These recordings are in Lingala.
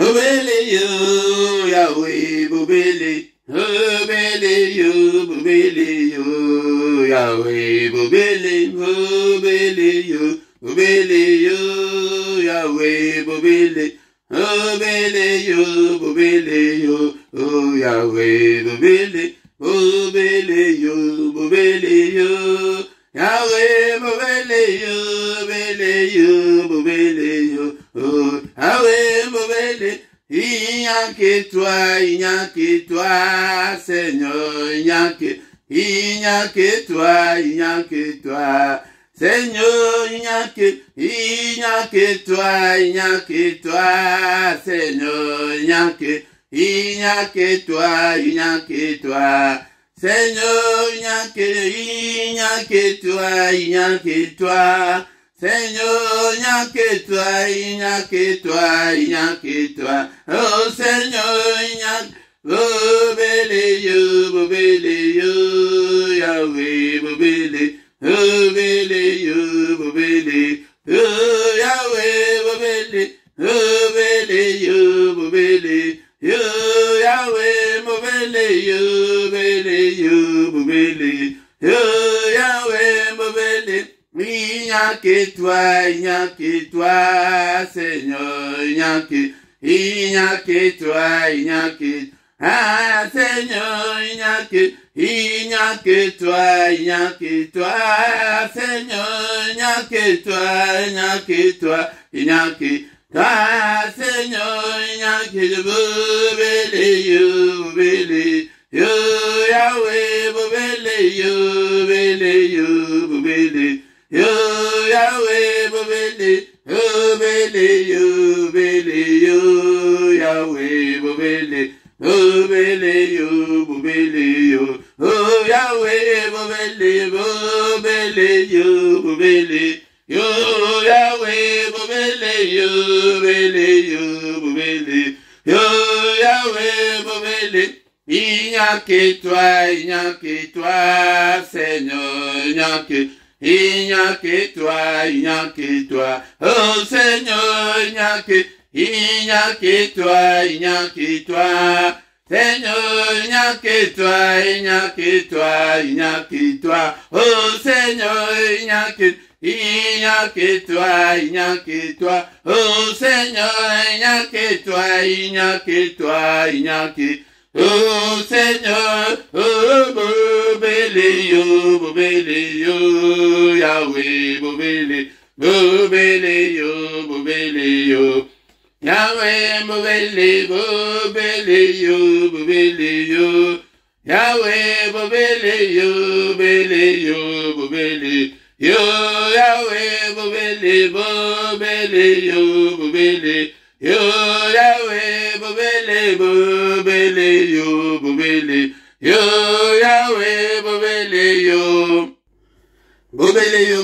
Bobele yo, Yahweh, bobele. Bobele yo, bobele yo, Yahweh, bobele, bobele yo, bobele yo, Yahweh, bobele. Bobele yo, oh Yahweh, bobele, bobele yo, Yahweh, bobele yo, oh Yahweh, bobele. Il n'y a que toi, Seigneur, il n'y a que toi, Seigneur, il n'y a que toi, Seigneur, il n'y a que toi, Seigneur, il n'y a que toi, Seigneur, il n'y a que toi, oh Seigneur, il n'y a bobele yo, Yahweh, bobele. Bobele yo, bobele, oh Yahweh, bobele, bobele yo, bobele, yo Yahweh, bobele yo, bobele, yo Yahweh, bobele. Il n'y a que toi, Seigneur, il n'y a que toi, ah Seigneur, il n'y a que toi, Seigneur, il n'y a que toi, Seigneur, il n'y a que bobele yo, Yahweh, bobele yo, bobele, yo Yahweh, bobele yo, Yahweh, bobele. Bobele yo, oh Yahweh, bobele yo, bobele, yo Yahweh, bobele yo, Yahweh, bobele. Il n'y a que toi, Seigneur, il n'y a que toi, oh Seigneur, il n'y a que toi, Seigneur, il n'y a que toi, oh Seigneur, il n'y a que toi, oh Seigneur, il n'y a que toi, oh Seigneur, oh bobele yo, Yahweh, bobele yo, Yahweh, bobele yo, Yahweh, bobele yo, bobele yo, Yahweh, bobele yo, bobele yo, Yahweh, bobele yo, Yahweh,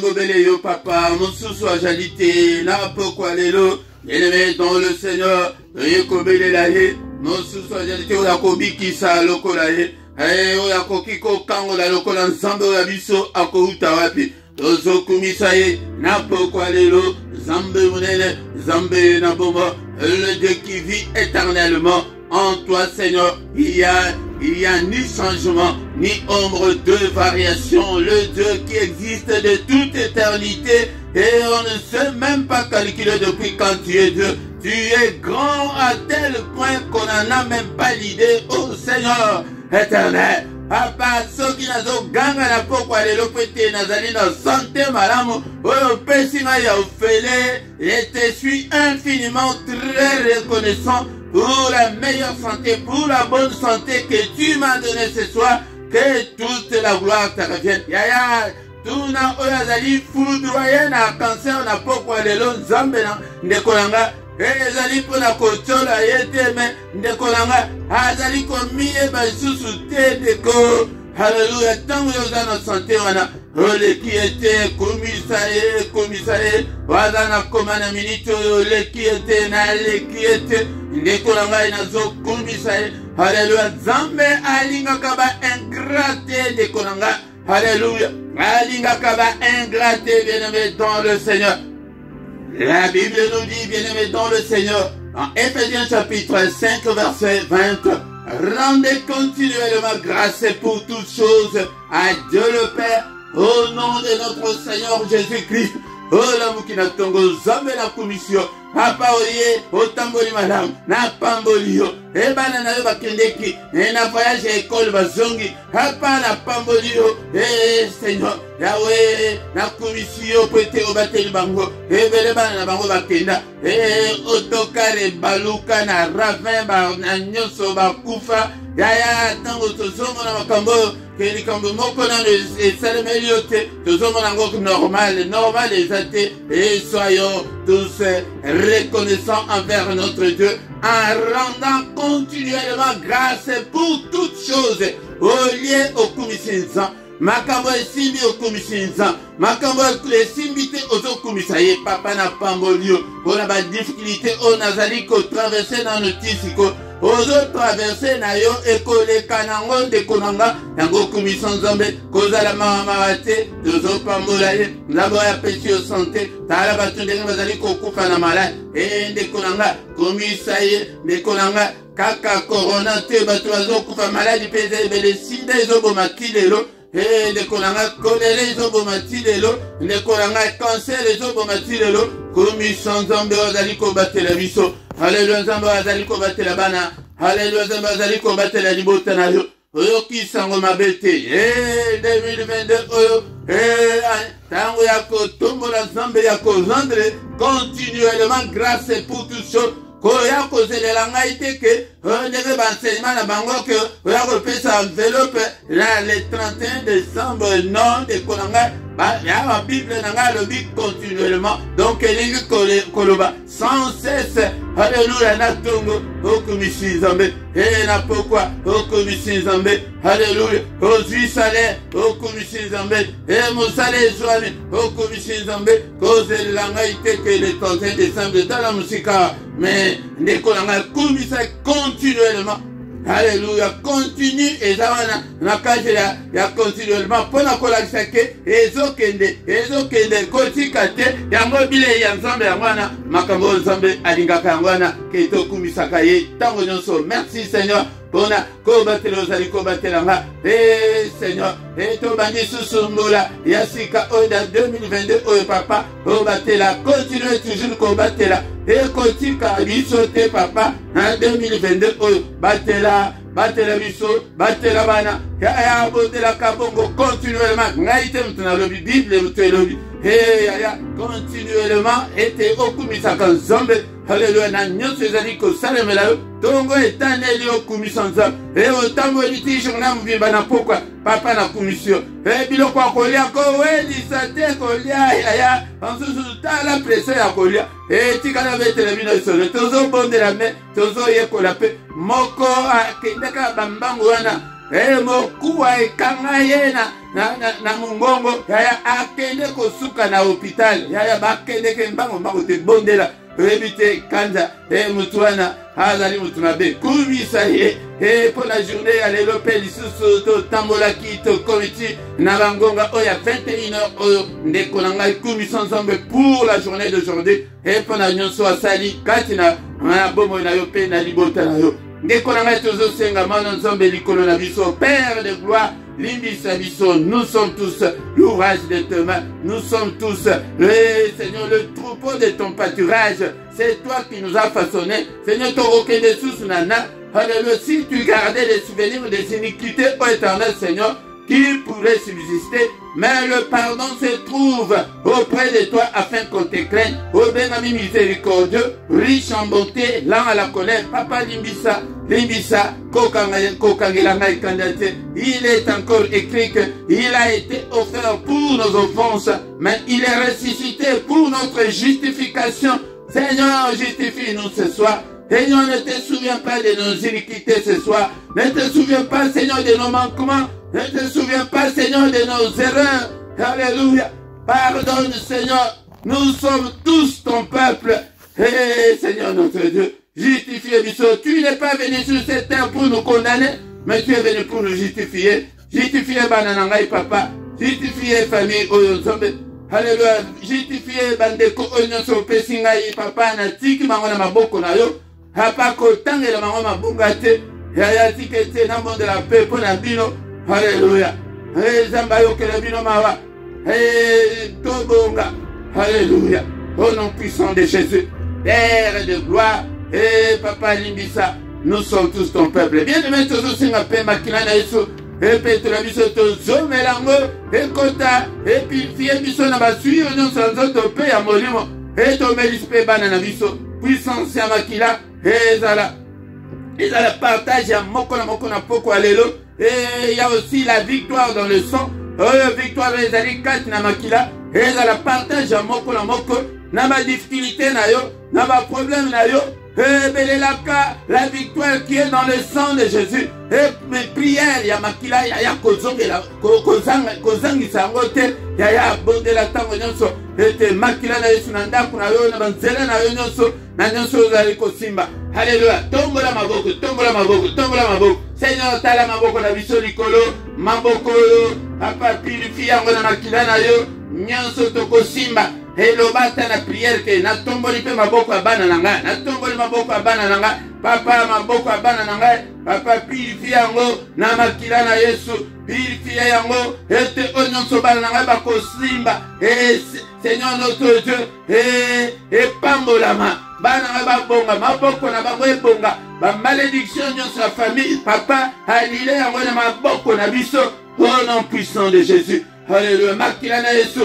bobele yo, papa, mon sous-soit jalité, n'a pourquoi l'élo, bien-aimé dans le Seigneur, yekobele la ye, mon sous-soit jalité, oya kobiki sa loko la ye, oya kokiko kango la loko la nzambe oya biso, ako utawapi, tozo kumisa ye, n'a pourquoi l'élo, zambe munene, zambe na bomba, le Dieu qui vit éternellement, en toi Seigneur, il y a ni changement, ni ombre de variation, le Dieu qui existe de toute éternité, et on ne sait même pas calculer depuis quand tu es Dieu. Tu es grand à tel point qu'on n'en a même pas l'idée, oh Seigneur éternel. Papa, ceux qui n'ont ganga na pokwa lelo pete nazali na santé malamu, oyo pesi na ya ofele, et te suis infiniment très reconnaissant pour la meilleure santé, pour la bonne santé que tu m'as donnée ce soir, que toute la gloire te revienne. Yaya, tuna oyo azali foudroyé na cancer na pokwa lelo nzambe na ndekolanga, ezali pona kotola yete me ndekolanga azali komiye basusu te deko. Hallelujah, tango yoza na santé wana oleki ete komisa ye waza na koma na minute oyo oleki ete na leki ete ndekolanga inazo komisa ye. Hallelujah, Nzambe alingaka ba ingrate ndekolanga. Hallelujah, alingaka ba ingrate bien-aimé dans le Seigneur. La Bible nous dit, bien-aimé dans le Seigneur, En Éphésiens chapitre 5, verset 20, rendez continuellement grâce pour toutes choses à Dieu le Père, au nom de notre Seigneur Jésus-Christ. Oh la mukina tongo zambe la commission papa oye otamboli madame na pamboli yo ebana na yo bakendeki na voyage école bazongi papa na pamboli yo Seigneur Yahweh na commission pete obateli bango ebele bana na bango bakenda otokare baluka na ravin ba na nyoso bakufa yaya tango tozongo na makambo que les cambomoko dans le salemélioté, tous sommes en normal et soyons tous reconnaissants envers notre Dieu en rendant continuellement grâce pour toutes choses au lieu au commissaire. Makambo esimbi okumisinza makambo esimbite ozokumisaye papa na pambolio pona ba difficulté o nazali ko traverser dans le tisiko ozo traverser na yo ekoleka nango ndekonanga yango kumisanzambe kozala mama wate tozo pambola ye labo ya pesi o santé tala batunde bazali kokufa na malade ndekonanga kumisaye ndekonanga kaka corona te bato bazokufa maladi peze bele sida ezoboma kilelo ndekolanga kolele ezobomati lelo ndekolanga cancer ezobomati lelo komisa nzambe azali kobatela biso haleluya nzambe azali kobatela bana haleluya nzambe azali kobatela libota na yo oyokisango mabe te 2022 oyo tango ya kotombola nzambe ya kozandre continuellement grâce pour toutes choses koya kozelela ngai te ke ndenge baenseignement na bango ke oya kopesa enveloppe na le 31 décembre non dekona ngai ya babible na ngai alobi continuellement donc elingi koloba sans cesse haleluya na tongo okomisi nzambe na pokwa okomisi nzambe haleluya ozwi salaire okomisi nzambe mosala ezwami okomisi nzambe kozelela ngai te ke le 31 décembre tala mosika mais ndeko na ngai komisa continuellement Alléluia, continue et ça na kaje ya continuellement pour na kolakisa ke ezokende kotika te yango bile ya nzambe yangwana makambo nzambe alingaka yangwana ke tokumisaka ye tango nyonso. Merci Seigneur pona kobatela ozali kobatelanga Seigneur tobandi susumbola ya sika oyo da 2022 oyo papa obatela continue toujours kobatela kotika biso te papa na 2022 oyo batela biso batela bana ya botela kabongo continuellement ngai te mutuna lobi bible mutelobi ya continuellement ete okumisaka nzambe haleluya na nyonso ezali kosalemela yo tongo etaneli okumisa nzambe otamboli ti journa mobimba na pokwa papa na komisio biloko ya kolia kowelisa te kolia yaya nsusu tala preso ya kolia tikala betela bino esolo tozobondela me tozoyekola mpe moko akendaka bambangu wana mokuwa ekanga ye na mongongo yaya akende kosuka na hopital yaya bakendeke mbango te bondela oyebi te kanza mutu wana azali mutu mabe kumisa ye mpo na journée ya lelo mpe lisusu totambolaki tokomiti na bangonga oyo ya 21h oyo ndeko na ngai kumisa nzambe pour la journée d'aujourd'hui mpo na nyonso asali kati na bomoi na yo mpe na libota na yo ndeko na ngai tozosenga mana nzambe likolo na biso Père de gloire limbisa biso. Nous sommes tous l'ouvrage de tes mains, nous sommes tous Seigneur le troupeau de ton pâturage. C'est toi qui nous as façonné Seigneur toroke de sous nana. Alléluia. Si tu gardais les souvenirs des iniquités ô éternel Seigneur, qui pourrait subsister, mais le pardon se trouve auprès de toi afin qu'on te craigne. Ô béni miséricordieux, riche en bonté, lent à la colère, papa limbisa, kokangela ikandate. Il est encore écrit que il a été offert pour nos offenses, mais il est ressuscité pour notre justification. Seigneur, justifie-nous ce soir. Seigneur, ne te souviens pas de nos iniquités ce soir. Ne te souviens pas, Seigneur, de nos manquements. Ne te souviens pas, Seigneur, de nos erreurs. Alléluia. Pardonne, Seigneur. Nous sommes tous ton peuple. Seigneur notre Dieu, justifie biso. Tu n'es pas venu sur cette terre pour nous condamner, mais tu es venu pour nous justifier. Justifier bananangai papa. Justifier famille oyonzombe. Alléluia. Justifier bandeko onyoso pesingai papa na tiki mango na maboko na yo. Papa kotangela bango mabunga te yaya tike te na monde la paix mpo na bino. Alléluia. Nzambe ayokela bino mawa tobonga. Alléluia. Au nom puissant de Jésus, Père de gloire, et Papa Limbisa, nous sommes tous ton peuple. Bien-aimé, tous singa pe makila na Yesu, et Petro biso tozo melango, et kota, et purifier biso na basui, on sans autre pe ya molimo, et to melispe bana na biso, puissance ya makila, et zala partage ya moko na poko alelo, et il y a aussi la victoire dans le sang, victoire les ali 4 na makila, et zala partage ya moko na ma difficulté na yo, na ma problème na yo, la victoire qui est dans le sang de Jésus. Et mes prières, ya makila ya kozongela kozangisa yango te, ya bondela tango nyonso ete makila na Yesu na ndako na yo na banzela na yo nyonso na nyonso ozali kosimba. Alléluia. Tombola maboko. Seigneur, tala maboko na biso likolo, maboko yo papa purifie yango na makila na yo nyonso tokosimba. Elobata na prière ke na tomboli pe maboko ya bana na ngai, na tomboli maboko ya bana na ngai, papa maboko ya bana na ngai, papa purifie yango na makila na Yesu, purifie yango ete onyonso bana na ngai bakosimba. Seigneur notre Dieu, pambolama bana ngai babonga, maboko na bango ebonga, ba malédiction nyonso ya famille, papa alile yango na maboko na biso, au nom puissant de Jésus. Alléluia. Makila na Yesu.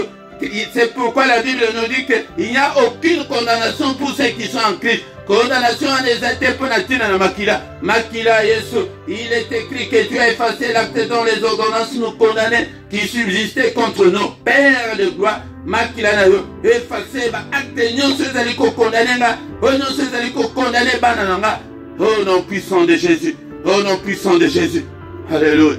C'est pourquoi la Bible nous dit qu'il n'y a aucune condamnation pour ceux qui sont en Christ. Condamnation à des étés pour la Makila. Makila Yesu, il est écrit que tu as effacé l'acte dont les ordonnances nous condamnaient qui subsistaient contre nous. Père de gloire, Makila na yo, effacé acte non se zaliko condamné nga, non se zaliko condamné bananga. Au nom puissant de Jésus, au nom puissant de Jésus. Alléluia.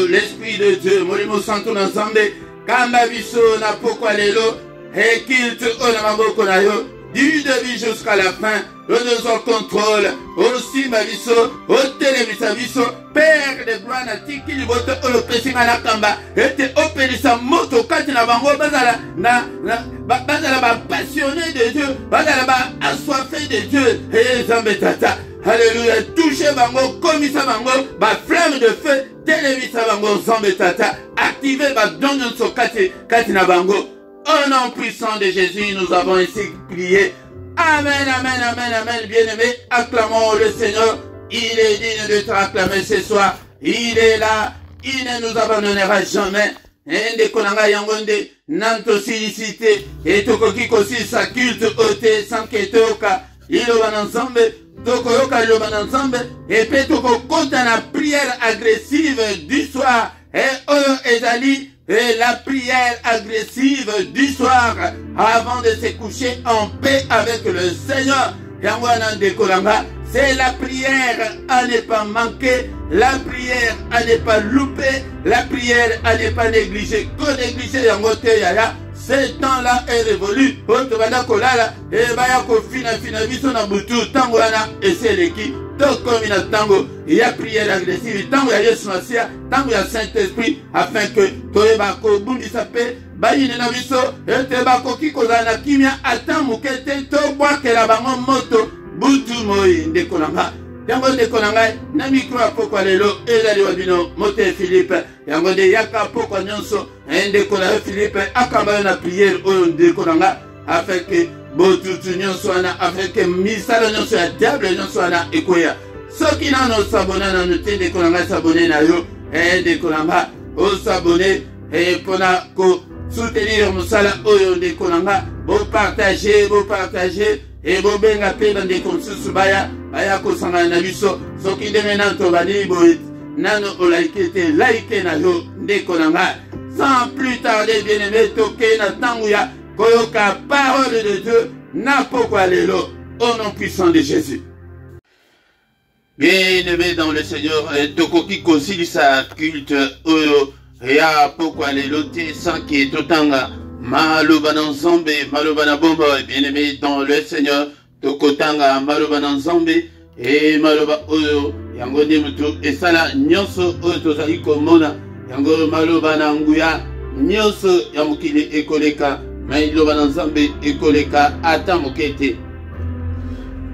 L'Esprit de Dieu, Molimo Santo Ensemble, Kamba Biso, na Poko Alelo, et qu'il te on a maboko na yo, du début jusqu'à la fin, on nous en contrôle, aussi ma biso, au télévisa biso, Père de gloire, na tiki li boto, on le pessinga na kamba, et te opérisa moto, kati na bango, bazala, bazala ba passionné de Dieu, bazala ba assoiffé de Dieu, et zambetata. Alléluia, touchez bango, comissa bango, ba flamme de feu, télévisa bango, zambetata, activez ba donjon so kati na bango. Au nom puissant de Jésus, nous avons ainsi prié. Amen, amen, amen, amen, bien-aimé, acclamons le Seigneur. Il est digne de te acclamer ce soir. Il est là, il ne nous abandonnera jamais. Ende konanga yangonde, nanto silicité, et tokoki kosi sa culte ôté, sans que toka, il va ensemble. Et puis tu la prière agressive du soir. Et la prière agressive du soir avant de se coucher en paix avec le Seigneur. C'est la prière à ne pas manquer, la prière à ne pas louper, la prière à ne pas négliger. Que négliger yaya. Ce temps-là est révolu. Et c'est l'équipe. Comme tango, il y a prière agressive, tango ya Yesu Masia, tango ya Saint-Esprit, afin que toeba ko bundi sape, bayi na biso, ete ba ko kiko na kimia atamu kete to bwa ke la bango moto, butu moi ndekolanga. Yango ndekolanga na micro apoko lelo ezali wabino mote Philippe, yango de yaka poko nyonso, ndekolanga Philippe akamba na prière oyo ndekolanga afin que botutu nyonso wana avec misala nyonso ya diable nyonso wana ekoya soki nano sabona na nutende kolanga sabone na yo de kolanga o sabone pona ko soutenir musala oyo de kolanga bo partager et bo benga pe bande konsusu baya ko sanga na biso soki ndenge nanto bani bo nano olaikete like na yo de kolanga sans plus tarder bien-aimé toke na tanguya Koyoka, parole de Dieu, n'a pas lelo, au nom puissant de Jésus. Bien-aimé dans le Seigneur, Tokoki consigne sa culte, Oyo, Rea, pourquoi lelo, sans qui est totanga, Malobana Nzambe, Malobana Bomba, bien-aimé dans le Seigneur, Tokotanga, Malobana Nzambe, et Maloba Oyo, Yango Demutu, et Sala, Nyonso, Oyo, Tozali Komona, Yango Malobana Nguya, Nyonso, Yamukile Ekoleka, mais il va ensemble et koleka ata mokete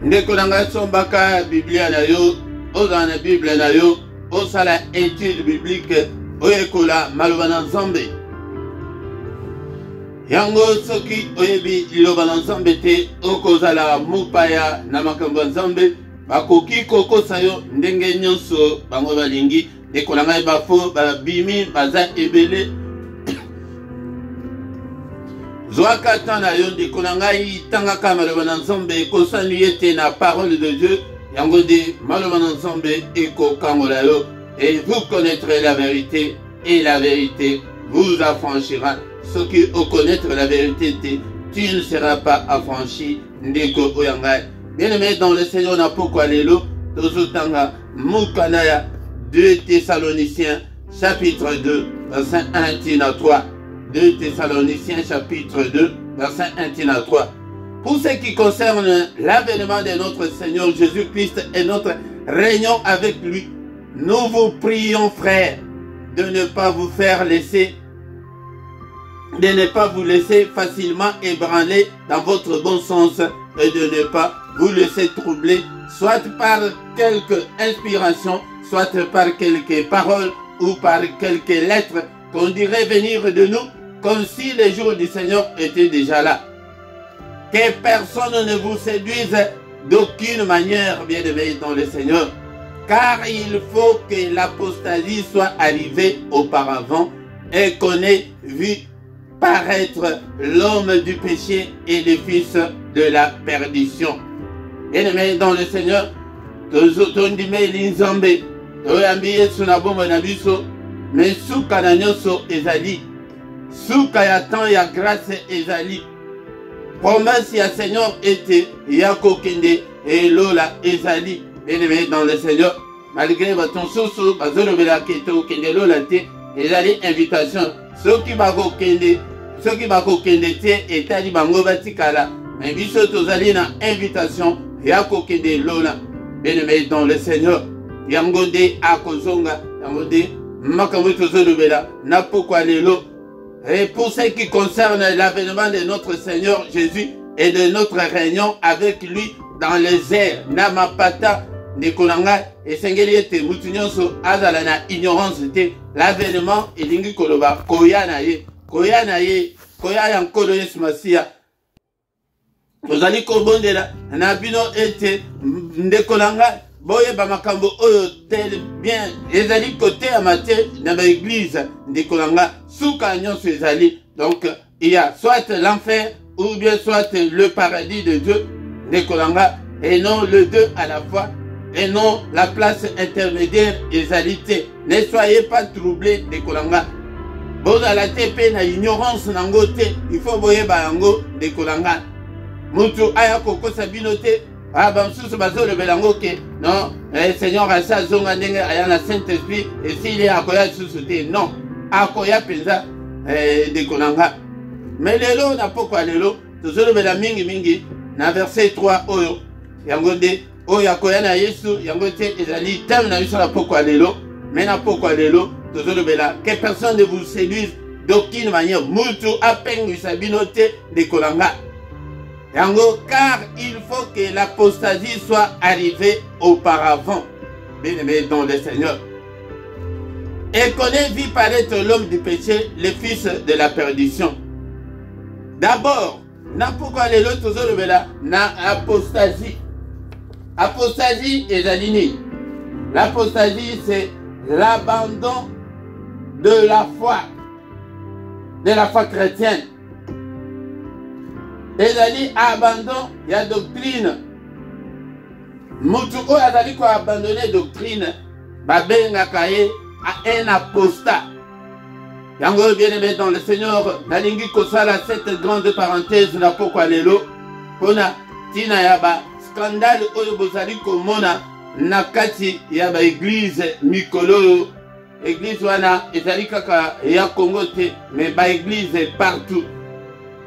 ndeko na ngai sombaka Biblia na yo, oza na Bible na yo, osala étude biblique, oyekola maloba na Nzambe. Yango soki oyebi liloba na Nzambe te, okozala mupaya na makambo ya Nzambe, bakoki kokosa yo ndenge nyonso bango balingi, ndeko na ngai bafo babimi baza ebele. Zwaka tana yo ndeko na ngai tangaka maloba na Nzambe ekosani ete na parole de Dieu, yango de maloba na Nzambe ekokangola yo, et vous connaîtrez la vérité et la vérité vous affranchira. Ce qui au connaître la vérité, tu ne seras pas affranchi. Ndeko oyangai. Bien-aimé dans le Seigneur, n'a pourquoi l'élo, Tozutanga, Mukanaya, 2 Thessaloniciens, chapitre 2, verset 1 à 3. 2 Thessaloniciens, chapitre 2, verset 1 à 3. Pour ce qui concerne l'avènement de notre Seigneur Jésus-Christ et notre réunion avec lui, nous vous prions, frères, de ne pas vous faire laisser, de ne pas vous laisser facilement ébranler dans votre bon sens et de ne pas vous laisser troubler, soit par quelque inspiration, soit par quelques paroles ou par quelques lettres qu'on dirait venir de nous, comme si les jours du Seigneur étaient déjà là. Que personne ne vous séduise d'aucune manière, bien-aimés dans le Seigneur, car il faut que l'apostasie soit arrivée auparavant et qu'on ait vu paraître l'homme du péché et le fils de la perdition. Bien-aimés dans le Seigneur, tozondime linzambe, toyambi Yesu na bombo na biso, mais suka na nyonso ezali, suka ya temps ya grâce ezali. Promesse ya Seigneur était yako kende et lola ezali. Bien-aimés dans le Seigneur, malgré votre sousou, bazolobela keto kende lola te, ezali invitation. Ceux qui bako kende te etali bango batikala, mais biso tozali na invitation yako kende lola. Bien-aimés dans le Seigneur, yangonde akozonga, yangonde makambo tozolobela na pourquoi lelo. Et pour ce qui concerne l'avènement de notre Seigneur Jésus et de notre réunion avec lui dans les airs, namapata nekonanga esengeli ete mutu nyonso azala na ignorance te, l'avènement elingi koloba koya na ye, koya ya nkolo Yesu Masiya. Tozali kobondela na bino ete ndekolanga boyeba makambo oyo tel bien ezali côté à matière dans l'église ndekolanga suka nyonso ezali. Donc il y a soit l'enfer ou bien soit le paradis de Dieu ndekolanga, et non le deux à la fois, et non la place intermédiaire ezalité. Ne soyez pas troublés ndekolanga. Bozala te pe na ignorance nango te, il faut boyeba yango ndekolanga. Mutu aya kokosa bino te. Ah, bamsusu bazole belango ke non, Seigneur asa zonga ndenge aya na Saint-Esprit et s'il est akoya susu te, non, akoya penza de konanga. Mais lelo na pokwa lelo tozole bela mingi na verset 3 oyo yango de oyo akoya na Yesu yango te ezali tam na biso na pokwa lelo. Mais na pokwa lelo tozole bela que personne ne vous séduise d'aucune manière, mutu apengwisa bino te de konanga. Yango, car il faut que l'apostasie soit arrivée auparavant, bien-aimés dans le Seigneur, et qu'on ait vu paraître l'homme du péché, le fils de la perdition. D'abord, na pourquoi les autres ont là, na apostasie. Apostasie est aligné. L'apostasie, c'est l'abandon de la foi chrétienne. Ezali abandon ya doctrine. Mutu oyo azali ko abandonner doctrine, babengaka ye un apostat. Yango bien-aimé dans le Seigneur, nalingi kosala cette grande parenthèse na pokwa lelo pona tina ya ba scandale oyo bozali komona na kati ya ba église mikolo. Église wana ezali kaka ya Congo te, mais ba église partout.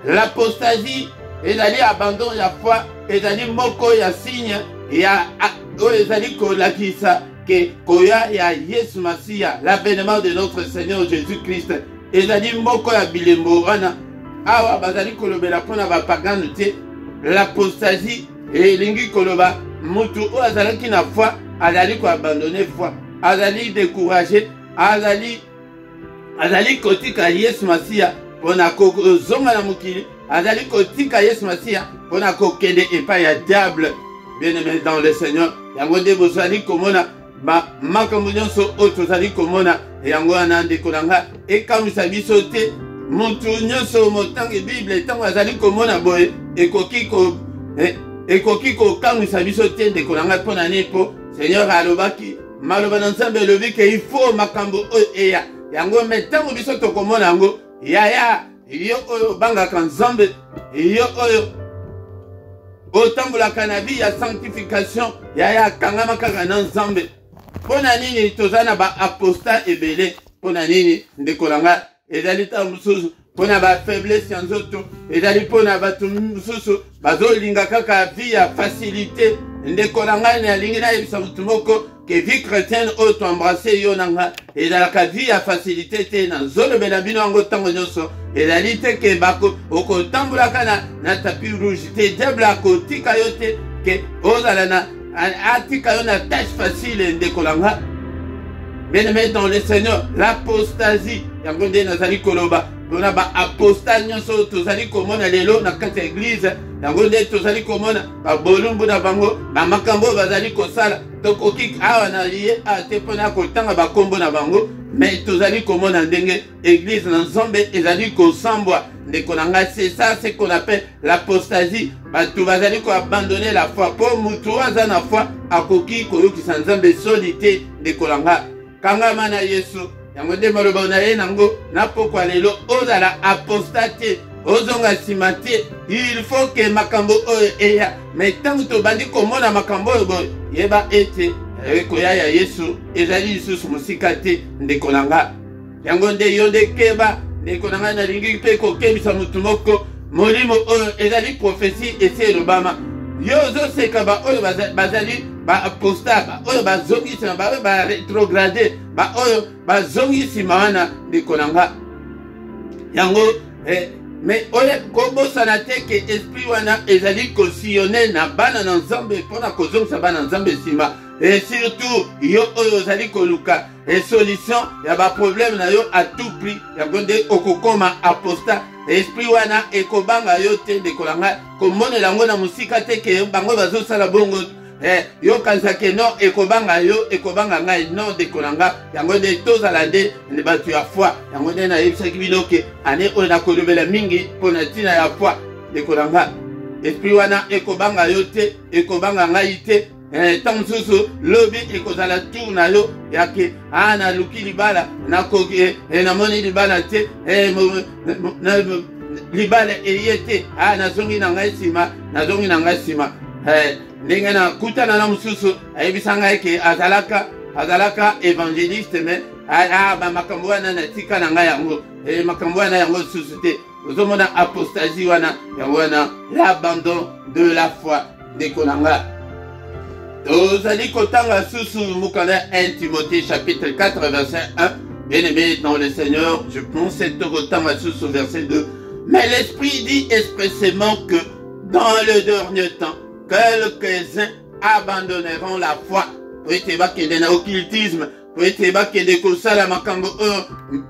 L'apostasie ezali abandon ya foi, ezali moko ya signe ya ezali kolakisa que koya ya Yesu Masiya, l'avènement de notre Seigneur Jésus-Christ, ezali moko ya bilembo wana awa bazali kolobela pona ba pagano te. L'apostasie elingi koloba mutu o azalaki na foi azali ko abandonner foi azali découragé azali kotika Yesu Masia pona kozonga na mokili azali kotika Yesu Masia pona kokende epai ya diable. Bien-aimé dans le Seigneur, yango nde bozali komona makambo nyonso oyo tozali komona yango wana ndeko na nga ekamwisa biso te. Mutu nyonso motangi Bible ntango azali komona boye ekoki kokamwisa biso te ndeko na nga mpona nini mpo Seigneur alobaki maloba na Nzambe elobi ke il faut makambo oyo eya yango me ntango biso tokomona yango yaya yo oyo bangaka Nzambe yo oyo otambolaka na vie ya sanctification yaya kangama kaka na Nzambe. Mpona nini toza na baapostat ebele? Mpona nini ndeko na nga ezali ntango mosusu mpona bafaiblesse ya nzoto ezali mpona bato mosusu bazolinga kaka vie ya facilité. Ndeko na ngai nalingi nayebisa motu moko ke vie chrétienne oyo toembrase yo na nga ezalaka vie ya facilité te. nazolobela bino yango ntango nyonso ezali te ke okotambolaka na tapis rouge te. Diable akotika yo te ke ozala na atika yo na tâche facile ndeko na nga. Bien-aimé dans le Seigneur, l'apostasie yango nde nazali koloba mpona baapostat nyonso tozali komona lelo na kati ya eglize yango nde tozali komona babolumbu na bango bamakambo oyo bazali kosala tokoki awa na ye te mpona kotanga bakombo na bango me tozali komona ndenge eglize na Nzambe ezali kosambwa ndeko na ngai. C'est ça ce qu'on appelle l'apostasie. Bato bazali koabandonner la foi mpo mutu aza na foi akoki koyokisa Nzambe soli te ndeko na ngai. Kangama na Yesu yango nde maloba na ye nango na pokwa lelo ozala apostat te ozonga nsima te. Il faut ke makambo oyo eya me ntango tobandi komona makambo oyo boye yeba ete koya ya Yesu ezali lisusu mosika te ndeko na nga. Yango nde yo nde keba ndeko na nga nalingi mpe kokebisa motu moko molimo oyo ezali prophesie esi elobama yo ozoseka baoyo bazali baapostat baoyo bazongisima baoyo baretrograde baoyo bazongisima wana ndeko na nga. Yango me oyo kobosana te ke esprit wana ezali kosillone na bana na Nzambe mpona kozongisa bana na Nzambe nsima. Et surtout yo oyo ozali koluka solution ya baproblème na yo à tout prix yango nde okokoma apostat. Esprit wana ekobanga yo te ndeko na ngai komonela yango na mosika te ke bango bazosala bongo yo kanisa ke non ekobanga yo ekobanga ngai non ndeko na ngai. Yango nde tozala nde bato ya foi yango nde nayebisaki bino ke ane oyo nakolobela mingi mpona ntina ya foi ndeko na ngai. Esprit wana ekobanga yo te ekobanga ngai te. Tant mosusu lobi ekozala tour na yo yake naluki libala nakoki namoni libala te libala eye te nazongi na ngai nsima nazongi na ngai nsima. Ndenge nakutana na mosusu ayebisa ngai ke azalaka évangéliste me bamakambo wana natika na ngai yango makambo wana yango lisusu te. Ozomona apostasie wana yango wana l'abandon de la foi ndeko na ngai. Tozali kotanga susu mukanda 1 Timothée chapitre 4 verset 1. Bien-aimé dans le Seigneur, je pense cette kotanga susu verset 2. Mais l'Esprit dit expressément que dans le dernier temps, quelques-uns abandonneront la foi. Poete bakende na occultisme, poete bakende kosala makambo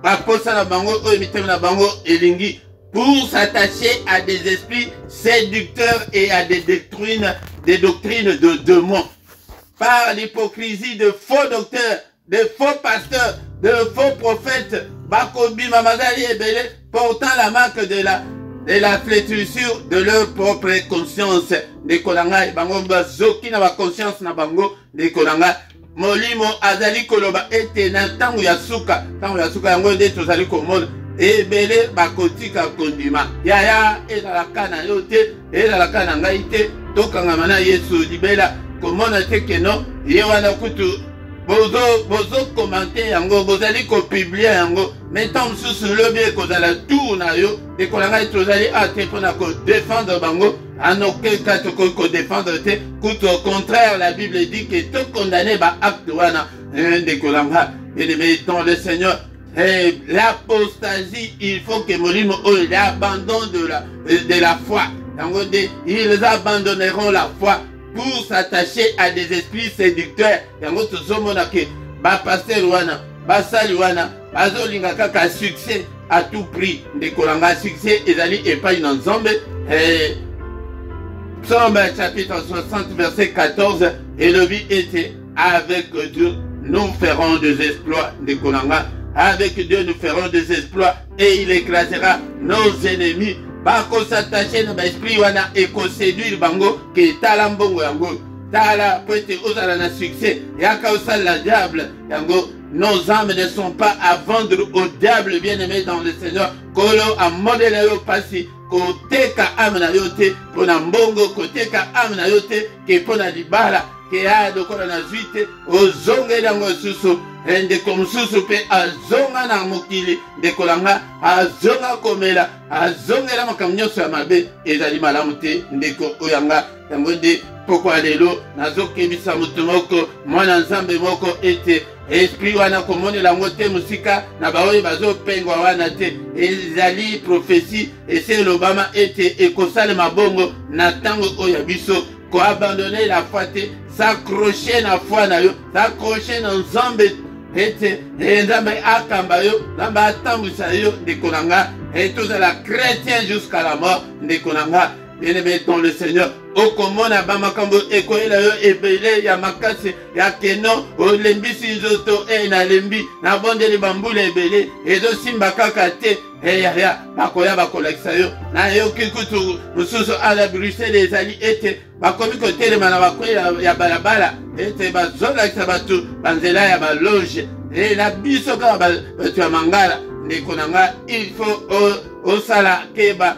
bakosala bango mitema na bango elingi pour s'attacher à des esprits séducteurs et à des doctrines de démons. Par l'hypocrisie de faux docteurs, de faux pasteurs, de faux prophètes, Bakobi Mamazali Ebele, portant la marque de la flétrissure de leur propre conscience. De Kolanga, Bango Bazoki na ba conscience na Bango, de Kolanga, Molimo Azali Koloba ete na tango ya suka yango nde tozali komona. Ebele bakotika kondima. Yaya ezalaka na yo te, ezalaka na ngai te, tokangama na Yesu libela. Komona teke no ye wana kutu bozo commenter yango bozali ko publier yango metant mosusu lobi ekozala tour na yo ekolanga tozali ate mpona ko défendre bango en aucun cas tokoki ko défendre te kutu au contraire la Bible dit que to condamner ba acte wana ndekolanga bien-aimé dans le Seigneur. L'apostasie, il faut que molimo l'abandon de la foi. ils abandonneront la foi pour s'attacher à des esprits séducteurs. Yango tozomona ke ba pasteur wana, ba sali wana, bazolinga kaka succès à tout prix. Ndekolanga succès ezali epai na Nzambe. Psaume chapitre 60 verset 14, et le but était avec Dieu nous ferons des exploits. Ndekolanga avec Dieu nous ferons des exploits et il écrasera nos ennemis. Bako s'attacher na l'esprit wana et ko séduire bango ke tala mbongo yango tala pete ozala na succès yaka osala la diable yango. Nos âmes ne sont pas à vendre au diable, bien-aimé dans le Seigneur. Kolo a modèle yo pasi koteka âme na yo te pona mbongo, koteka âme na yo te ke pona libala ke a lokola na zuite ozongela ngo susu ndeko mosusu mpe azonga na mokili ndekolanga azonga komela azongela makambo nyonso ya mabe ezali malamu te ndeko oyanga yango nde pokwa lelo nazokebisa moto moko mwana nzambe moko ete esprit wana komonela yango te mosika na baoyo bazopengwa wana te ezali prophétie ese elobama ete ekosalema bongo na ntango oyo ya biso koabandone la foi te s'accrocher na foi na yo s'accrocher na Nzambe ete Nzambe akamba yo Nzambe atambwisa yo ndeko na nga tozala chrétien jusqu'à la mort ndeko na nga bien-aimé dans le Seigneur. Okomona bamakambo ekoyela yo ebele ya makasi ya keno olembisi nzoto na lembi na bondeli bambula ebele ezosimba kaka te ya bakoya bakolakisa yo na yoki kutu mosusu ala Bruxelles ezali ete bakomi kotelema na bakwela ya balabala ete bazolakisa bato banzela ya baloge na biso kaka bato ya mangala ndeko na nga il faut osala keba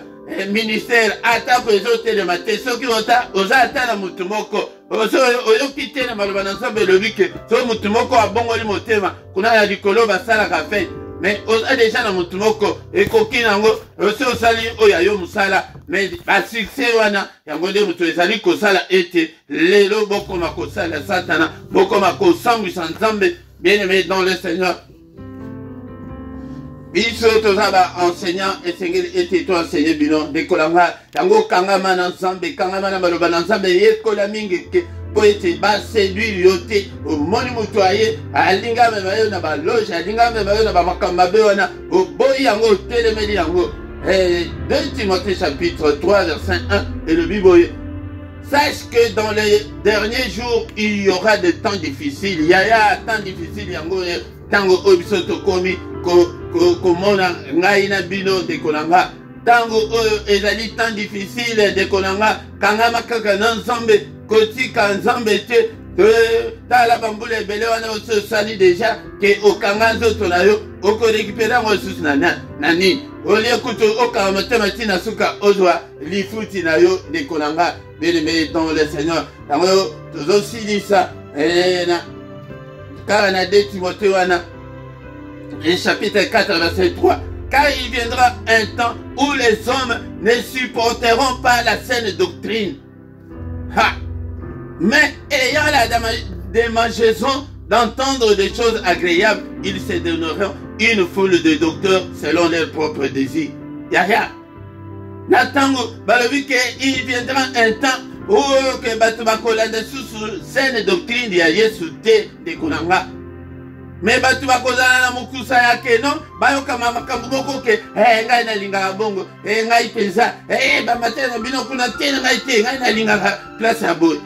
ministère atako ezotelema te soki oza ata na motu moko oyoki te na maloba na Nzambe elobi ke so motu moko abongoli motema kuna ya likolo basalaka fete mais oza deja na motu moko ekoki nango osi osali oyo yo mosala mais basuccès wana yango nde moto ezali kosala ete lelo bokoma kosala satana bokoma kosambwisa Nzambe bien-aimé dans le Seigneur. Biso tozaba enseignant esengeli ete to enseigner bino dekolanga yango kangama na Nzambe kangama na maloba na Nzambe yekola mingi ke po ete ba séduire yo te omoni moto aye alinga mema yo na baloge alinga mema yo na bamakambo mabe wana oboyi yango otelemeli yango. 2 Timothée chapitre 3 verset 1 et le Bible. Sache que dans les derniers jours il y aura des temps difficiles. Il y a temps difficile yango tango obiso tokomi komona ngai na bino dekolanga tango oyo ezali temps difficile dekolanga kangama kaka na Nzambe kotika Nzambe te tala bambula ebele wana osali deja ke okanga nzoto na yo okorekipere yango lisusu na nani olie kutu okanga motema ntina suka ozwa lifuti na yo dekolanga bien-aimé dans le Seigneur. Tango tozosilisa kaka na 2 Timothée wana et chapitre 4 verset 3. Car il viendra un temps où les hommes ne supporteront pas la saine doctrine. Mais ayant la démangeaison d'entendre des choses agréables, ils se donneront une foule de docteurs selon leurs propres désirs. Yaya. Natango, balobi que il viendra un temps où que batu bakolanda sous saine doctrine ya Yesu te de konanga. Mais batu bakozala na mokusa ya keno bayoka makambo moko ke ngai na linga bongo ngai penza bamatena bino kuna te ngai te ngai na linga place ya boy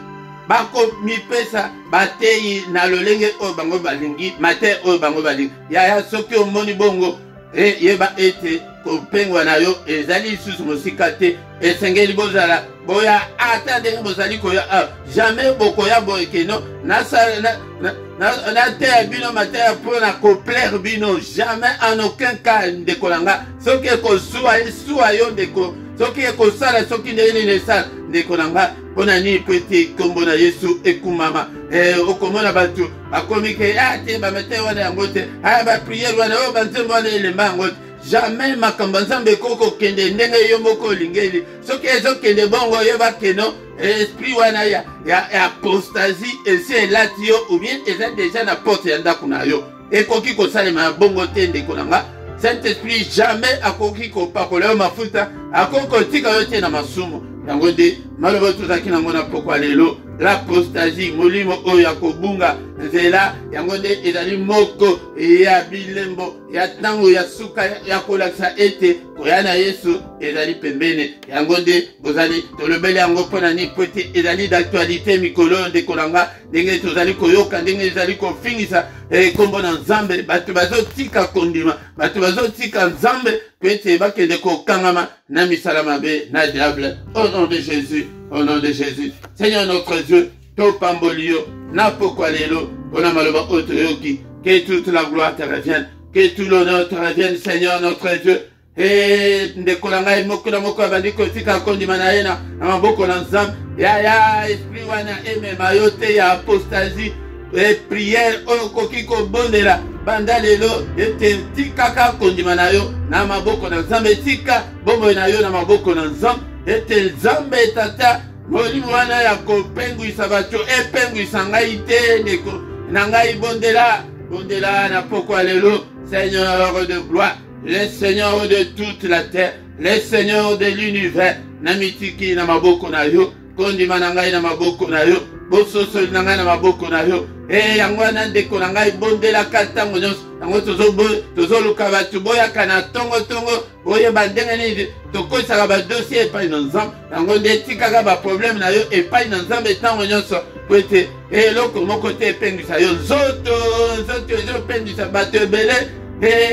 bako mipesa bateyi na lolenge oyo bango balingi mate oyo bango balingi ya soki omoni bongo yeba ete kopengwa na yo ezali lisusu mosika te esengeli bozala boya ata ndenge bozali koya jamais bokoya boye keno na te ya bino mateya mpona koplaire bino jamais en aucun cas ndekolanga soki ekosuwa yo ndeko soki ekosala soki ndenge nini esala ndeko na nga mpona nini po ete kombo na Yesu ekumama okomona bato bakomi ke te bamate wana yango te bapriere wana oyo banzembo wana elemba yango te jamais makambo Nzambe kokokende ndenge yo moko olingeli soki ezokende bongo oyeba keno esprit wana ya apostasie esi elati yo ou bien eza deja na porte ya ndako na yo ekoki kosalema ya bongo te ndeko na nga. Saint-Esprit jamais akoki kopakola yo mafuta akoki kotika yo te na masumu yango nde maloba tozalaki nango na pokwa lelo l'apostasie molimo oyo ya kobunga nzela yango nde ezali moko ya bilembo ya ntango ya suka ya kolakisa ete koya na Yesu ezali pembeni yango nde bozali tolobeli yango mpona nini po ete ezali d'actualité mikolo ndeko na nga ndenge tozali koyoka ndenge ezali kofingisa kombo na Nzambe bato bazotika kondima bato bazotika Nzambe po ete bakende kokangama na misala mabe na diable. Au nom de Jésus, au nom de Jésus, Seigneur notre Dieu, topambolio na pokwa lelo mpona maloba oyo toyoki, que toute la gloire te revienne, que tout l'honneur te revienne, Seigneur notre Dieu. Ndeko na ngai moko na moko abandi kotika kondima na ye na maboko na Nzambe ya esprit wana emema yo te ya apostasie prière oyo koki kobondela banda lelo ete tikaka kondima na yo na maboko na Nzambe, tika bomoi na yo na maboko na Nzambe ete Nzambe tata molimo wana ya kopengwisa bato epengwisa ngai te ndeko na ngai bondela na pokwa lelo. Seigneur de gloire, le Seigneur de toute la terre, le Seigneur de l'univers, namitiki na maboko na yo, kondima na ngai na maboko na yo, bososo na ngai na maboko na yo. Yango wana ndeko na ngai bondela katango nyonso, yango tozoluka bato boyaka na tongo boyeba ndenge nini tokosaka badossier epai na Nzambe, yango nde tikaka baproblème na yo epai na Nzambe ntango nyonso po ete eloko moko te epengwisa yo, nzoto ezopengwisa bato ebele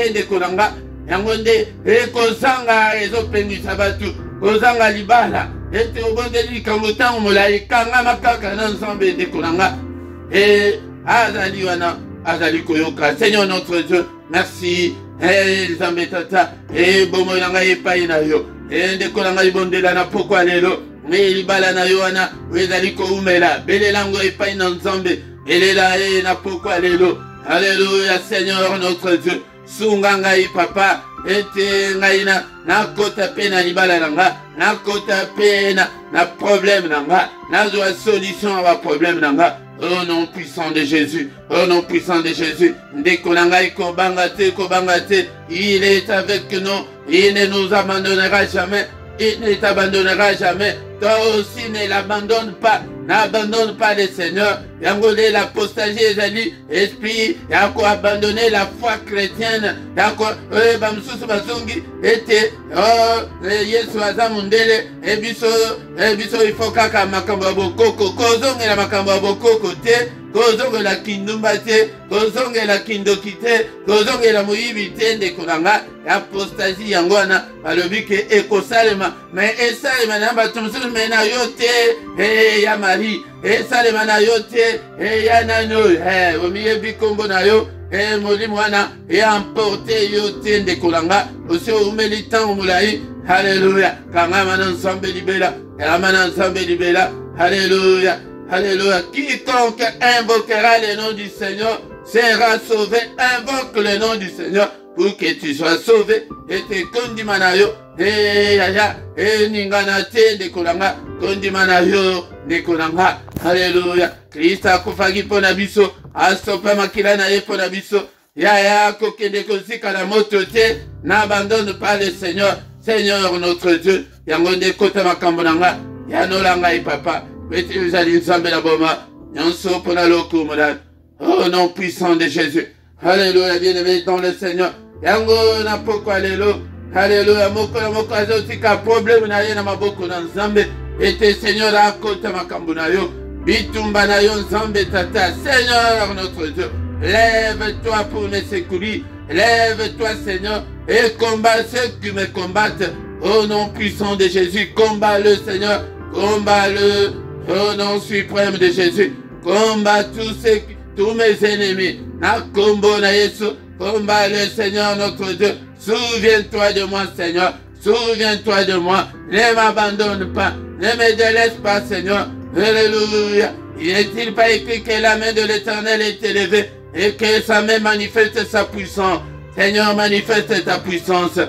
ndeko na nga yango nde kozanga ezopengwisa bato, kozanga libala ete obondeli likambo ntango molai kangama kaka na Nzambe ndeko na nga azali wana azali koyoka. Seigneur notre Dieu, merci Nzambe tata bomoi na ngai epai na yo ndeko na ngai bondela na pokwa lelo libala na yo wana ezali koumela belelango epai na Nzambe belela na pokwa lelo. Alléluia Seigneur notre Dieu, sunga ngai papa ete ngai nakota pe na libala na nga, nakota pe na problème na nga, nazwa solution à problème na nga. Au nom puissant de Jésus, au nom puissant de Jésus, ndeko na ngai kobanga te, il est avec nous, il ne nous abandonnera jamais, il ne t'abandonnera jamais. Toi aussi ne l'abandonne pas, n'abandonne pas le Seigneur. Yango de l'apostasie ezali esprit yako abandonner la foi chrétienne yako bamsusu bazongi ete Yesu aza mundele ebiso ifo kaka makambo ya bokoko kozongela makambo ya bokoko te, kozongela kindumba te, kozongela kindoki te, kozongela moyibi te ndeko na nga. Apostasie yango wana balobi ke ekosalema me esalema na bato mosusu me na yo te ya mari esalema na yo te ya nano omiyebi kombo na yo molimo wana emporte yo te ndeko na nga osi omeli ntango molai. Alléluia, kangama na Nzambe libela, kangama na Nzambe libela. Alléluia, alléluia. Quiconque invoquera le nom du Seigneur sera sauvé. Invoque le nom du Seigneur pour que tu sois sauvé. Et te kondima na yo ningana te ndeko na nga, kondima na yo ndeko na nga. Alléluia. Kristo akufaki mpo na biso, asopa makila na ye mpo na biso. Yaya kokende kozika na moto te, n'abandonne pas le Seigneur. Seigneur notre Dieu, yango nde kota makambo na nga yanola ngai papa ete ezali Nzambe na boma nyonso mpona lokumu na au nom puissant de Jésus. Alléluia, bien-aimé dans le Seigneur. Yango na pokwa lelo. Alléluia, moko na moko azotika problème na ye na maboko na Nzambe ete Seigneur akota makambo na yo bitumba na yo Nzambe tata. Seigneur notre Dieu, lève-toi pour me secourir. Lève-toi Seigneur et combat ceux qui me combattent. Au nom puissant de Jésus, combat le Seigneur, combat-le. Au nom suprême de Jésus, combat tous mes ennemis. Na combo na Yesu, combat le Seigneur notre Dieu. Souviens-toi de moi Seigneur, souviens-toi de moi. Ne m'abandonne pas, ne me délaisse pas Seigneur. Alléluia. N'est-il pas écrit que la main de l'Éternel est élevée et que sa main manifeste sa puissance? Seigneur, manifeste ta puissance.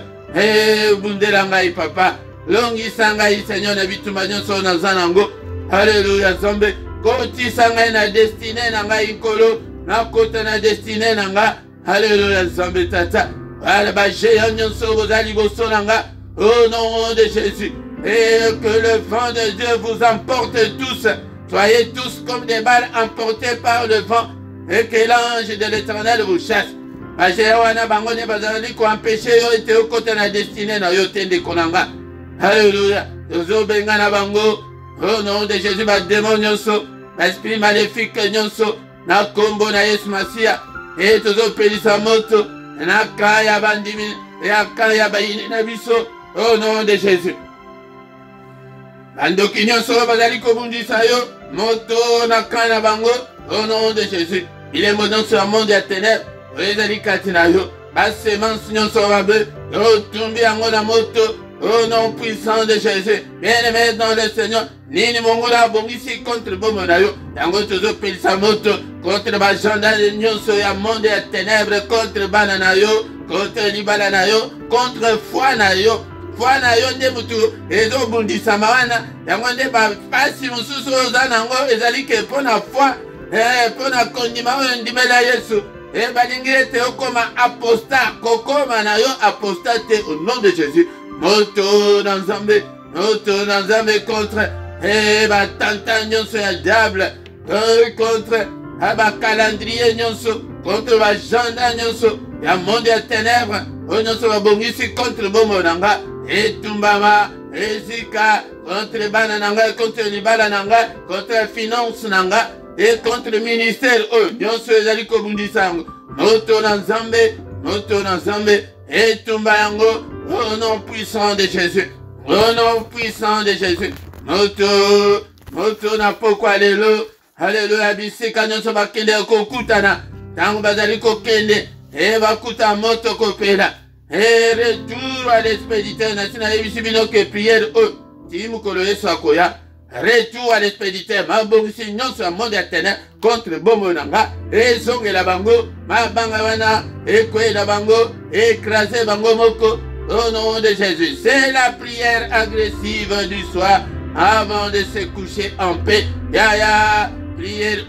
Bundela ngai papa, longisa ngai Seigneur na bitumba nyonso na zanango. Alléluia Nzambe, kotisa ngai na destinée na ngai nkolo, na kota na destinée na nga. Alléluia Nzambe tata, ala ba géant nyonso bozali boso na nga. Au nom de Jésus, et que le vent de Dieu vous emporte tous. Soyez tous comme des balles emportées par le vent et que l'ange de l'Éternel vous chasse. Alléluia. Au nom de Jésus, ma démon nyonso, l'esprit maléfique nyonso, na kombo na Yesu Masia, et tozo pelisa moto, na kaya bandimi, ya kaya bayini na biso, au nom de Jésus. Bandoki nyonso bazali kobundisa yo, moto na kaya bango, au nom de Jésus. Il est montant sur un monde de ténèbres, ezali katina yo, ba semence nyonso babe, yo tumbi yango na moto, au nom puissant de Jésus, bien-aimé dans le Seigneur, Nini Mongula Bongisi contre Bomonayo, Yango Tozo Pilsamoto, contre Bajanda de Nyonso ya monde ya ténèbres, contre Bananayo, contre Libalanayo, contre Fuanayo, Fuanayo Nemutu, Ezo Bundisa Mawana, Yango de Pasi Mususu Zanango, Ezalike Pona Foi, Pona Kondima Ndimela Yesu, et Balingire Teokoma apostat, Kokoma Nayo apostate au nom de Jésus. Moto dans Zambé, moto dans Zambé contre, ba tanta nyonso ya diable, contre, ba calendrier nyonso, contre ba janda nyonso, ya monde ya ténèbres, nyonso ba bongisi contre bomonanga, et tumbama, et zika, contre banananga, contre libala nanga, contre finance nanga, et contre le ministère, nyonso ezali kobundisa, moto dans Zambé, et tumbango, au nom puissant de Jésus. Au nom puissant de Jésus. Moto na pokwa lelo. Alléluia. Bisika nyonso bakende kokutana. Tango bazali kokende. Bakuta moto kopela. Retour à l'expéditeur. Nasina yebisi bino ke prière Timu kolo yesu akoya. Retour à l'expéditeur. Mabongisi nyonso ya monde ya ténèbres contre bomonanga. Ezongela bango. Mabanga wana. Ekwela bango. Écraser bango moko. Au nom de Jésus, c'est la prière agressive du soir avant de se coucher en paix. Ya, prière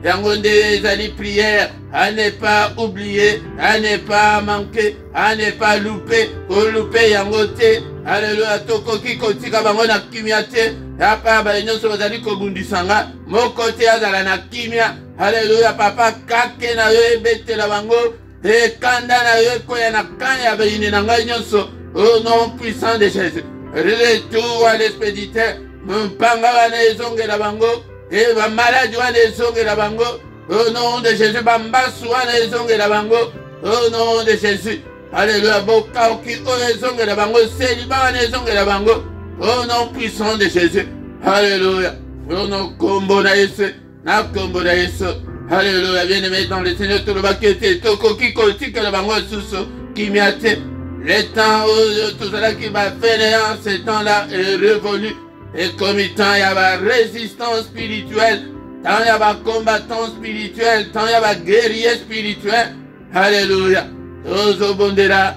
yangonde zali prière à ne pas oublier, à ne pas manquer, à ne pas louper, louper yangote. Alléluia, toko kiko tika bango na kimia te. Ya pa ba nyonso zali ko bundisanga, moko te azala na kimia. Alléluia, papa kake na yo bete la bango. Et kandana yo koya na kanya bayini na ngai nyonso au nom puissant de Jésus. Retour à l'expéditeur. Mpanga wana ezongela bango. Et ba malade wana ezongela bango. Au nom de Jésus. Bambasu wana ezongela bango. Au nom de Jésus. Alléluia. Bokaoki o ezongela bango. Seliba wana ezongela bango. Au nom puissant de Jésus. Alléluia. Au nom kombo na Yesu. Na kombo na Yesu. Alléluia, bien-aimé dans le Seigneur, tout le baquete, toko kiko, tika le bango suso, qui miate. Le temps où tout cela qui va faire, ce temps-là est révolu. Et comme il temps, il y a la résistance spirituelle, tant il y a la combattant spirituel, tant il y a la guerrier spirituel. Alléluia. Tozo bondera,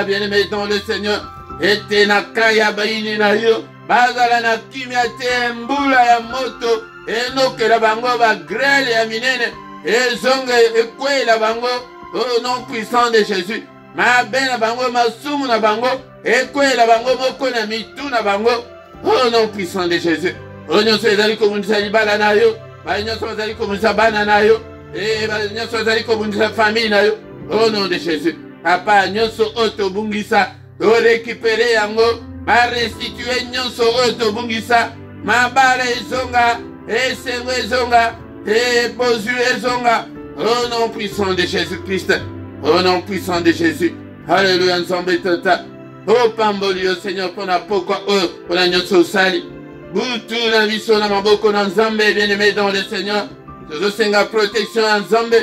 bien-aimé dans le Seigneur. Et tenaka ya baini na yo, bazala na kimiate, mbula ya moto. Enoke la bango ba grêle ya minene. Ezonge ekwe la bango. Au nom puissant de Jésus. Ma ben la bango masumu na bango. Ekwe la bango moko na mitu na bango. Au nom puissant de Jésus. O nyonso ezali komunisa libala na yo. Ba nyonso ezali komunisa bana na yo. Ba nyonso ezali komunisa famille na yo. Au nom de Jésus. Papa nyonso otobungisa. O récupérer yango. Ma restituer nyonso otobungisa. Ma bala ezonga. Et Sengwezonga, et Bozu Ezonga, au nom puissant de Jésus-Christ, au nom puissant de Jésus. Alléluia, ensemble tata. Oh Pambolio, Seigneur, pour la pourquoi, pour la nyonso sali. Boutou la viso na maboko na Nzambe, bien-aimé dans le Seigneur. Je senga protection en Nzambe,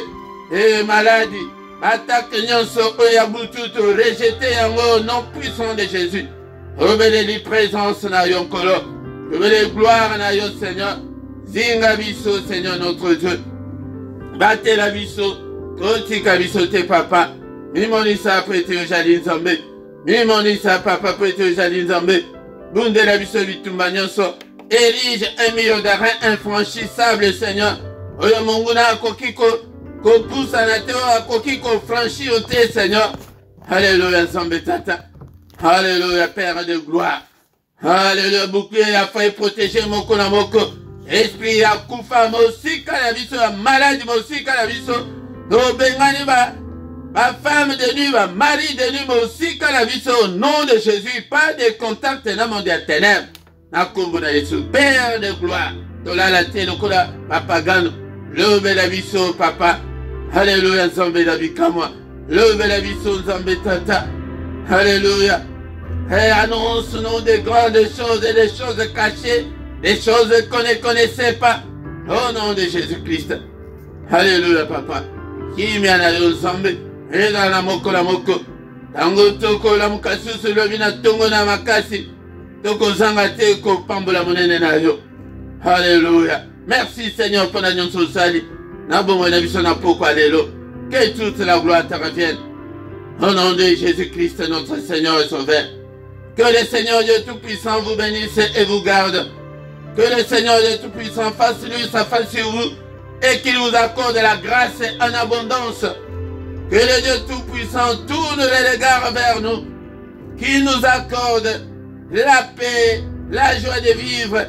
et maladie. Attaque nyonso, oya boutou, to rejeter au nom puissant de Jésus. Obéléli présence na yonkolo. Obéléli gloire na yo, Seigneur. Zinga biso, Seigneur notre Dieu. Battez la biso. Kotika biso te papa. Mimonisa prete yo jali Nzambe. Mimonisa papa prete yo jali Nzambe. Bunde la biso bitumba nyonso. Érige un milieu d'arrêt infranchissable, Seigneur. Oyo monguna kokiko. Kopusa na teo kokiko franchi o te, Seigneur. Alléluia, Nzambe tata. Alléluia, Père de gloire. Alléluia, bouclier a failli protéger moko na moko. Esprit ya kufa mosika la biso, ya malade mosika la biso. No bengani ba femme de nuit, ba mari de nuit mosika la biso. Au nom de Jésus, pas de contact na monde ya ténèbres. Na kombo na Yesu, Père de gloire. Tola la te lokola papagano. Lobe la biso papa. Alléluia, Nzambe la bikamwa. Lobe la biso Nzambe tata. Alléluia. Et annonce-nous des grandes choses et des choses cachées, des choses qu'on ne connaissait pas. Au nom de Jésus-Christ. Alléluia, papa. Qui m'y en a eu Nzambe. Et dans la moko la moko. Tango toko la mukasusu lobina tongo na makasi. Toko zanga te ko pambola monene na yo. Alléluia. Merci Seigneur pour la nyonso sali. Na bongo na biso na poko alelo. Que toute la gloire te revienne. Au nom de Jésus-Christ, notre Seigneur et Sauveur. Que le Seigneur Dieu Tout-Puissant vous bénisse et vous garde. Que le Seigneur Dieu Tout-Puissant fasse lui sa face sur vous et qu'il vous accorde la grâce en abondance. Que le Dieu Tout-Puissant tourne les regards vers nous. Qu'il nous accorde la paix, la joie de vivre.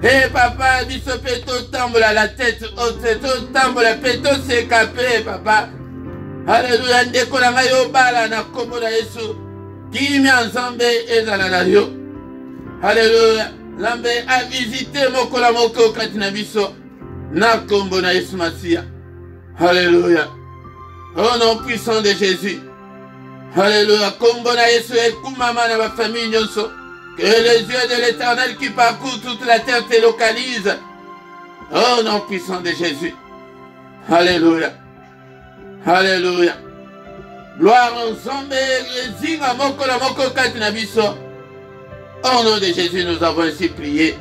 Et papa, biso peto tambola la tête haute, to tambola peto s'écaper, papa. Alléluia, ndeko na ngai obala na kombo na Yesu. Kimia Nzambe ezala na yo. Alléluia, Nzambe a visité moko la moko kati na biso. Na kombo na Yesu Masia. Alléluia. Au nom puissant de Jésus. Alléluia, kombo na Yesu ekumama na ma famille nyonso. Que les yeux de l'Éternel qui parcourent toute la terre te localisent. Au nom puissant de Jésus. Alléluia. Alléluia. Gloire ensemble. Zinga moko la moko kati na biso. Au nom de Jésus, nous avons ainsi prié.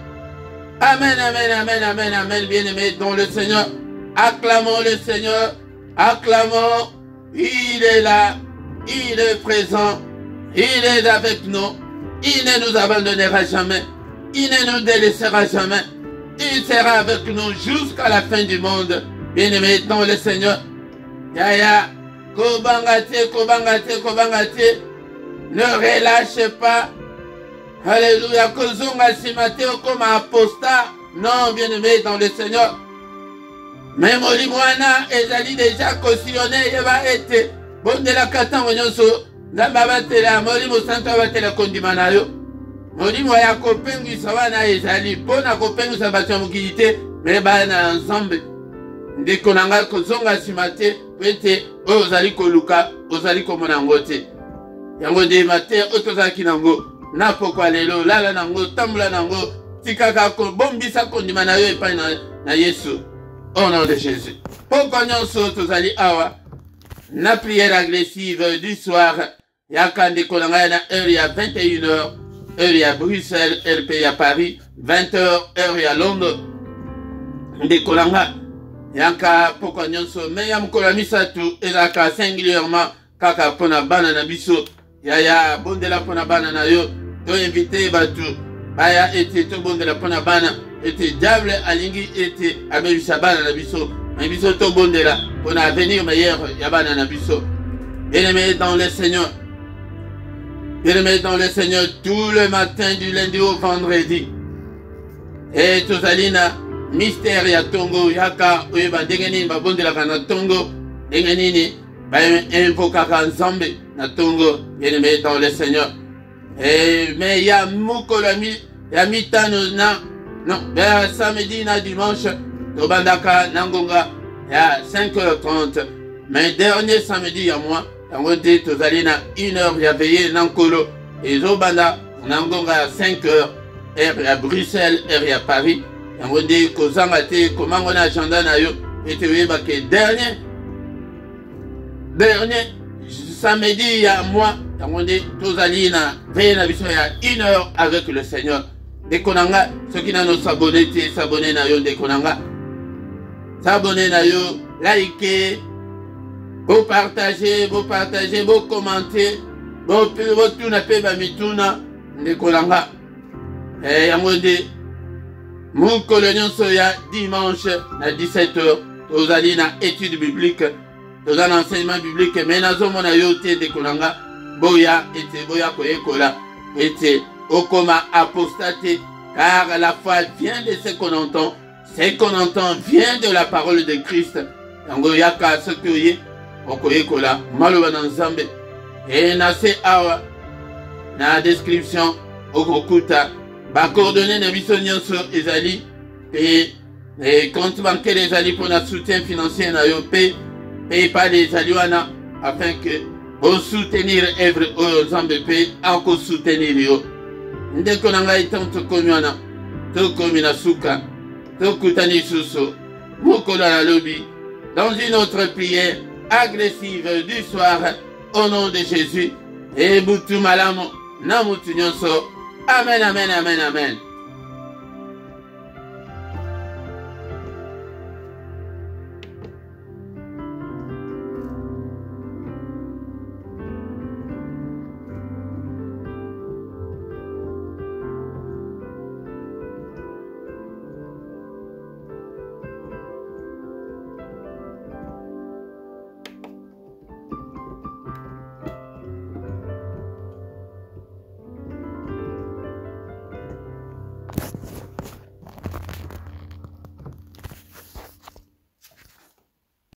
Amen, amen, amen, amen, amen. Bien-aimés dans le Seigneur. Acclamons le Seigneur. Acclamons. Il est là. Il est présent. Il est avec nous. Il ne nous abandonnera jamais. Il ne nous délaissera jamais. Il sera avec nous jusqu'à la fin du monde. Bien-aimés dans le Seigneur. Yaya, kobangate, kobangate, kobangate. Ne relâche pas. Alléluia. Kozonga simate comme apostat. Non, bien-aimés dans le Seigneur. Mais molimwana ezali déjà cautionné. Il va être bon de la katango nyonso. Nzamba batela molimo santo batela kondima na yo. Molimo ya kopengwisa wana ezali mpona kopengwisa bato ya mokili te me bana ensemble. Ndeko na ngai kozonga nsima te po ete oyo ozali koluka ozali komona yango te. Yango nde mate oyo tozalaki nango na pokwa lelo lala nango tambola nango tikaka bombisa kondima na yo epai na Yesu. Au nom de Jésus. Pokwa nyonso tozali awa na prière agressive du soir. Yaka ndeko na ngai na heure ya 21h, heure ya Bruxelles, RP ya Paris, 20h, heure ya Londres. Ndeko na ngai yaka pokwa nyonso me ya mokolo misatu ezalaka singulièrement kaka pona bana na biso. Yaya bondela pona bana na yo. To invité batu baya ete to bondela pona bana ete diable alingi ete abebisa bana na biso. Mais biso to bondela pona avenir meilleur ya bana na biso. Bien-aimés dans le Seigneur. Bien-aimés dans le Seigneur, tout le matin du lundi au vendredi. Et tozalina mystère ya tongo yaka oyeba ndenge nini babondelaka na tongo ndenge nini bainvokaka Nzambe na tongo. Bien-aimés dans le Seigneur. Mais ya mukolo ya mitano na non vers samedi na dimanche tobandaka na ngonga ya 5h30. Mais dernier samedi ya moi yango nde tozali na 1h ya veillée na nkolo ezobanda na ngonga ya 5h heure ya Bruxelles, heure ya Paris. Yango nde kozanga te komango na agenda na yo ete oyebake dernier samedi ya moi yango nde tozali na veillée na biso ya 1h avec le Seigneur. Ndeko na nga soki nano sabone te sabone na yo ndeko na nga sabone na yo like. Vous partagez, vous commentez, vous tuna pe ba mituna ndekolanga. Yango nde mukolo nyonso ya dimanche na 17h tozali na étude biblique, tozali na enseignement biblique, mais nazomona yo te ndekolanga boya ete boya koyekola ete okoma apostaté, car la foi vient de ce qu'on entend. Ce qu'on entend vient de la parole de Christ. Yango yaka sokoye okoyekola maloba na Nzambe. Et na se awa na description okokuta ba coordonnées na biso nyonso ezali et compte bancaire ezali pour na soutien financier na yo paye pas les aliwana afin que au soutenir œuvre au Nzambe pe encore soutenir yo. Ndeko na ngai tanto komyana to komina suka to kutani suso mokolo na lobi dans une autre prière agressive du soir au nom de Jésus et butu malamu na mutu nyonso. Amen, amen, amen, amen.